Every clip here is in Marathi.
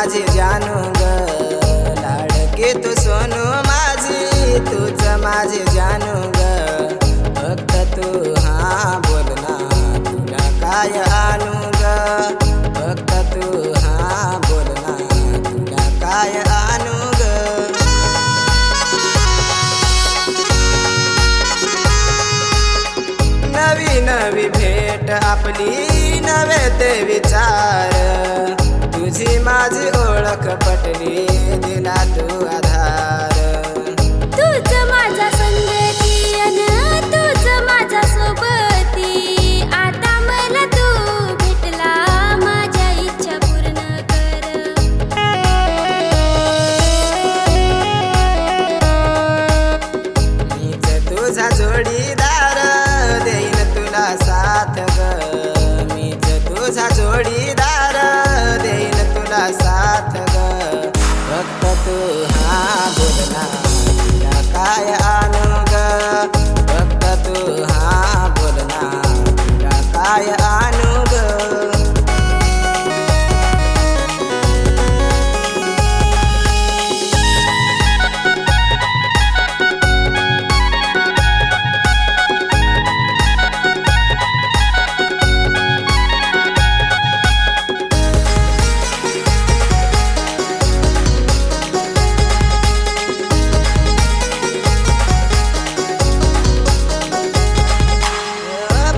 माझी जानू ग लाडके तू सोनू माझी तूच माझी जानू ग फक्त तू हा बोल ना तुला काय आणू ग फक्त तू हा बोल ना तुला काय आणू ग नवी नवी भेट आपली नवे ते विचार तुझी माझी ओळख पटली दिला तू आधार तूच माझा संगती अन तूच माझा सोबती आता मला तू भेटला माझ्या इच्छा पूर्ण कर मीच तुझा जोडीदार देईन तुला साथ ग मीच तुझा जोडीदार देईन तुला साथ ग फक्त तू हा बोल ना तुला काय आणू ग फक्त तू हा बोल ना तुला काय आणू ग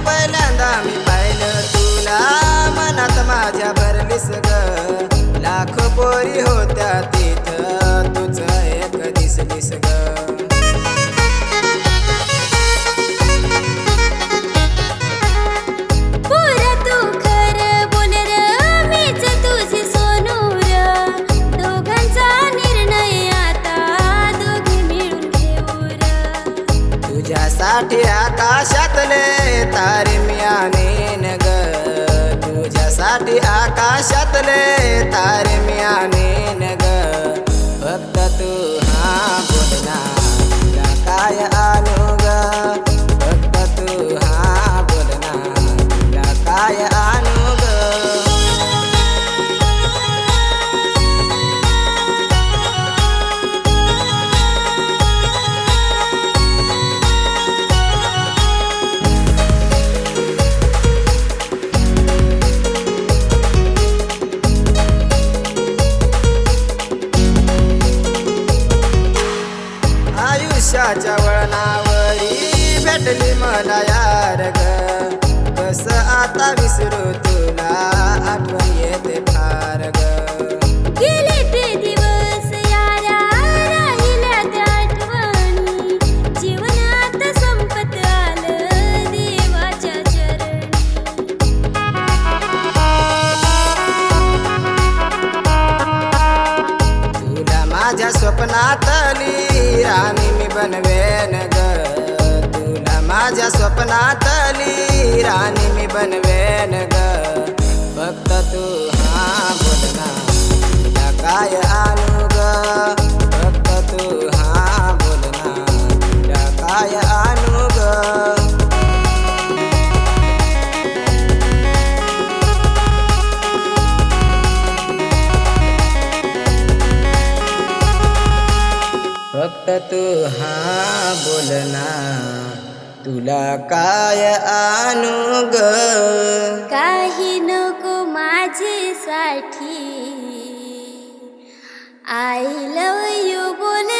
पहिल्यांदा मी पाहिलं तुला मनात माझ्या भरलीस ग लाखो पोरी होत्या तिथं तुझ एक दिसलीस ग पोरा तू खरं बोल र मीच तुझी सोनू र दोघांचा निर्णय आता दोघी मिळून घेऊ र तुझ्यासाठी आकाशातले तारे मी आणीन ग तुझ्यासाठी आकाशातले तारे मी आणीन ग फक्त तू हा बोल ना तुला काय आणू ग फक्त तू हा बोल ना तुला काय आणू ग आयुष्याच्या वळणावरी भेटली मला यार ग कस आता विसरू तुला आठवण येते फार ग गेले ते दिवस यारा राहिल्या त्या आठवणी जीवनात संपत आलं देवाच्या चरणी तुला माझ्या स्वप्नातली राणी मी बनवेन ग तुला माझ्या स्वप्नातली राणी मी बनवेन ग फक्त तू हा बोल ना तुला काय आणू ग फक्त तू हा बोल ना तुला काय आणू ग फक्त तू हा बोल ना तुला काय आणू ग काही नको माझ्यासाठी आय लव यू बोल